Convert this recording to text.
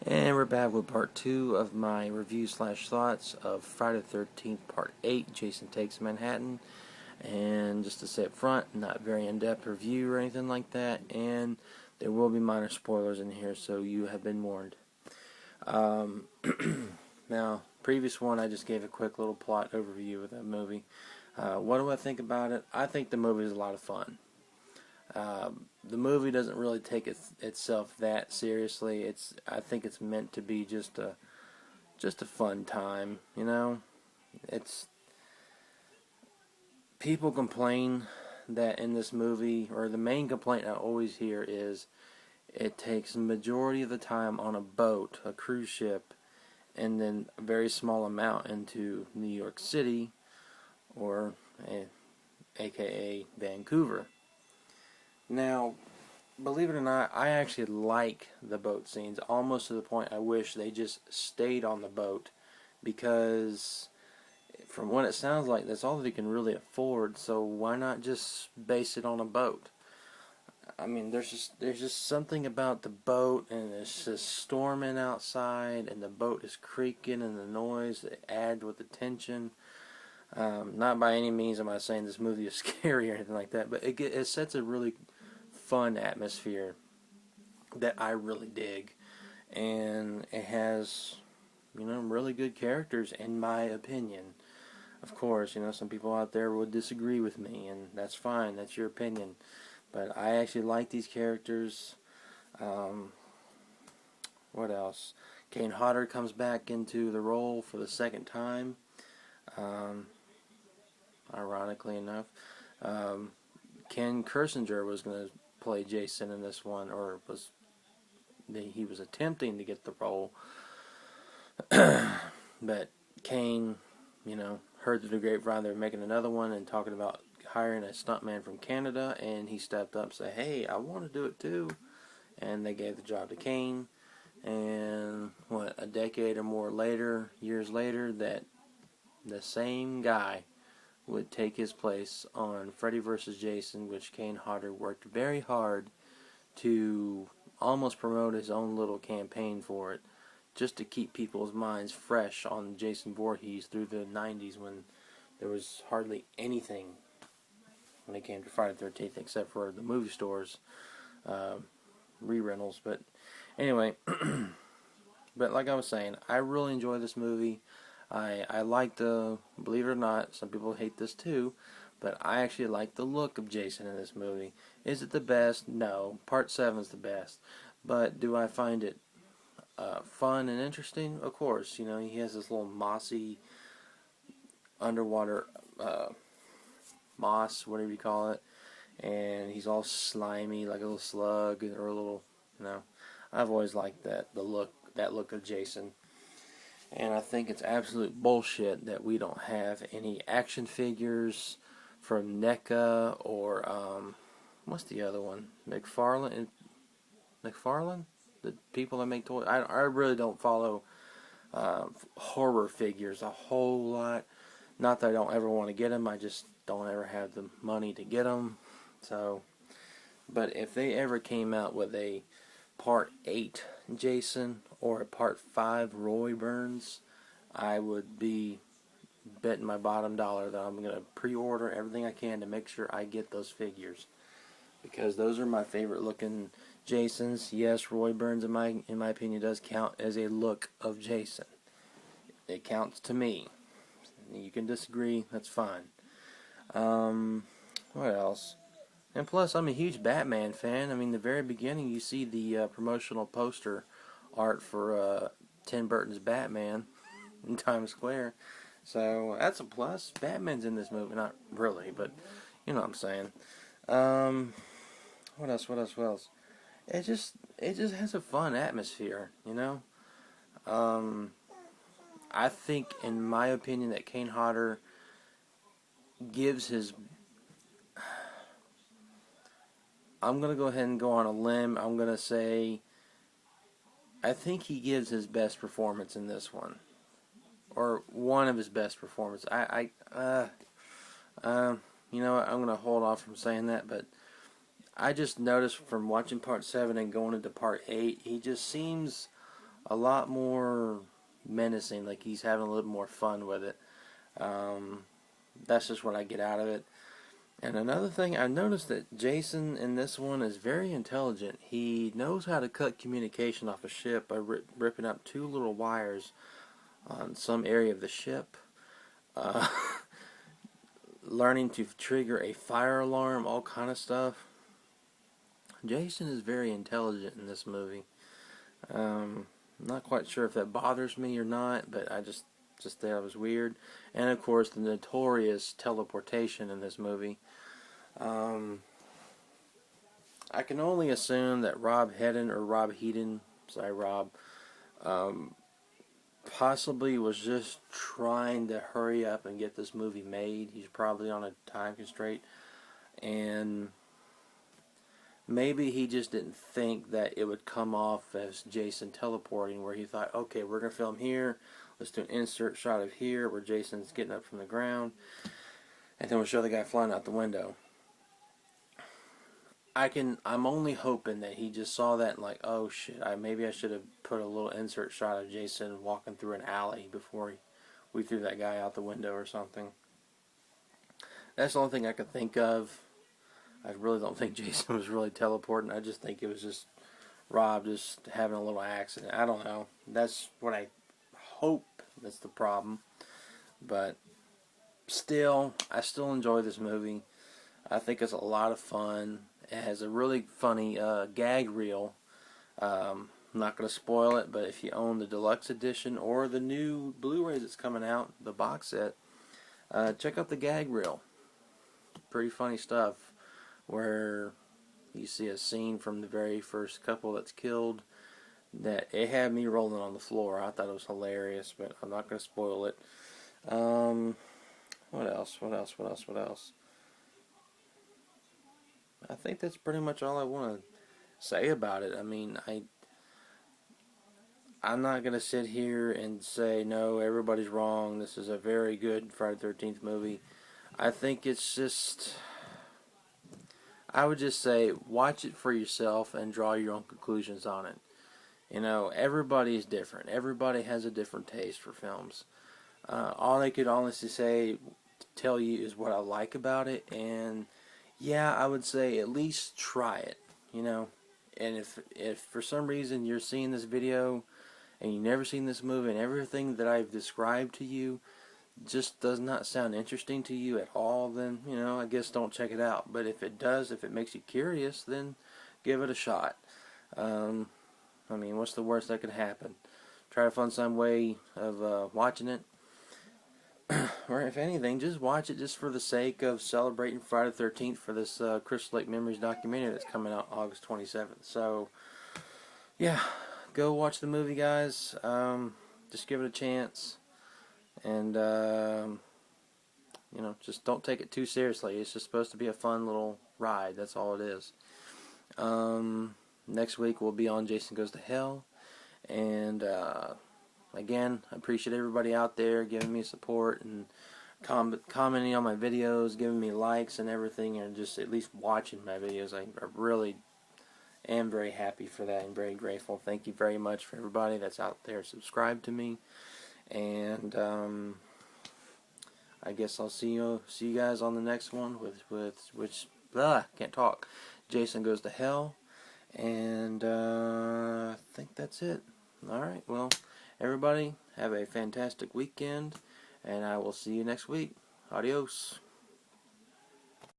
And we're back with part 2 of my review slash thoughts of Friday the 13th, part 8, Jason Takes Manhattan. And just to say up front, not very in-depth review or anything like that, and there will be minor spoilers in here, so you have been warned. Um, Now, previous one, I just gave a quick little plot overview of that movie. What do I think about it? I think the movie is a lot of fun. The movie doesn't really take itself that seriously. I think it's meant to be just a fun time. It's people complain that in this movie, or the main complaint I always hear is it takes the majority of the time on a boat, a cruise ship, and then a very small amount into New York City, or aka Vancouver. Now, believe it or not, I actually like the boat scenes, almost to the point I wish they just stayed on the boat, because from what it sounds like, that's all they can really afford, so why not just base it on a boat? I mean, there's just something about the boat, and it's just storming outside, and the boat is creaking, and the noise that add with the tension. Not by any means am I saying this movie is scary or anything like that, but it sets a really fun atmosphere that I really dig, and it has really good characters in my opinion. Of course, some people out there would disagree with me, and that's fine. That's your opinion. But I actually like these characters. Um, what else? Kane Hodder comes back into the role for the second time. Um, Ironically enough, um, Ken Kersinger was going to play Jason in this one, or he was attempting to get the role, but Kane, heard through the grapevine they're making another one and talking about hiring a stuntman from Canada, and he stepped up and said, "Hey, I want to do it too," and they gave the job to Kane. And a decade or more later, years later, that the same guy would take his place on Freddy vs. Jason, which Kane Hodder worked very hard to almost promote his own little campaign for it, just to keep people's minds fresh on Jason Voorhees through the 90s, when there was hardly anything when it came to Friday the 13th except for the movie stores, uh, re-rentals. But anyway, but like I was saying, I really enjoy this movie. I like believe it or not, some people hate this too, but I actually like the look of Jason in this movie. Is it the best? No. Part 7 is the best. But do I find it fun and interesting? Of course. He has this little mossy underwater moss, whatever you call it, and he's all slimy like a little slug or a little, I've always liked that look of Jason. And I think it's absolute bullshit that we don't have any action figures from NECA or what's the other one? McFarlane. The people that make toys. I really don't follow horror figures a whole lot. Not that I don't ever want to get them. I just don't ever have the money to get them. So, but if they ever came out with a Part 8 Jason or a Part 5 Roy Burns, I would be betting my bottom dollar that I'm going to pre-order everything I can to make sure I get those figures, because those are my favorite looking Jasons. Yes, Roy Burns in my opinion does count as a look of Jason. It counts to me. You can disagree, that's fine. What else? And plus, I'm a huge Batman fan. I mean, the very beginning, you see the promotional poster art for Tim Burton's Batman in Times Square. So, that's a plus. Batman's in this movie. Not really, but you know what I'm saying. Um, what else? It just has a fun atmosphere. I think, in my opinion, that Kane Hodder gives his... I'm going to go ahead and go on a limb. I'm going to say I think he gives his best performance in this one, or one of his best performances. You know what? I'm going to hold off from saying that, but I just noticed from watching Part 7 and going into Part 8, he just seems a lot more menacing, like he's having a little more fun with it. That's just what I get out of it. And another thing, I noticed that Jason in this one is very intelligent. He knows how to cut communication off a ship by ripping up two little wires on some area of the ship. Uh, learning to trigger a fire alarm, all kind of stuff. Jason is very intelligent in this movie. Not quite sure if that bothers me or not, but I just thought it was weird. And of course, the notorious teleportation in this movie. I can only assume that Rob Hedden, possibly was just trying to hurry up and get this movie made. He's probably on a time constraint, and maybe he just didn't think that it would come off as Jason teleporting, where he thought, okay, we're going to film here, let's do an insert shot of here where Jason's getting up from the ground, and then we'll show the guy flying out the window. I'm only hoping that he just saw that and like, oh shit, maybe I should have put a little insert shot of Jason walking through an alley before we threw that guy out the window or something. That's the only thing I could think of. I really don't think Jason was really teleporting. I just think it was just Rob just having a little accident. I don't know. That's what I hope. That's the problem. But still, I still enjoy this movie. I think it's a lot of fun. It has a really funny gag reel. I'm not going to spoil it, but if you own the deluxe edition or the new Blu-ray that's coming out, the box set, check out the gag reel. Pretty funny stuff, where you see a scene from the very first couple that's killed that it had me rolling on the floor. I thought it was hilarious, but I'm not going to spoil it. What else? I think that's pretty much all I want to say about it. I mean, I'm not going to sit here and say, no, everybody's wrong, this is a very good Friday the 13th movie. I think it's just, I would just say, watch it for yourself and draw your own conclusions on it. You know, everybody's different. Everybody has a different taste for films. All I could honestly tell you is what I like about it, and yeah, I would say at least try it, you know. And if for some reason you're seeing this video and you've never seen this movie and everything that I've described to you just does not sound interesting to you at all, then, you know, I guess don't check it out. But if it does, if it makes you curious, then give it a shot. I mean, what's the worst that could happen? Try to find some way of watching it. Or if anything, just watch it just for the sake of celebrating Friday the 13th for this Crystal Lake Memories documentary that's coming out August 27th. So, yeah, go watch the movie, guys. Just give it a chance. And, you know, just don't take it too seriously. It's just supposed to be a fun little ride. That's all it is. Next week we'll be on Jason Goes to Hell. And, again, I appreciate everybody out there giving me support and commenting on my videos, giving me likes and everything, and just at least watching my videos. I really am very happy for that and very grateful. Thank you very much for everybody that's out there subscribed to me. And I guess I'll see you guys on the next one with which can't talk. Jason Goes to Hell. And I think that's it. Alright, well, everybody, have a fantastic weekend, and I will see you next week. Adios.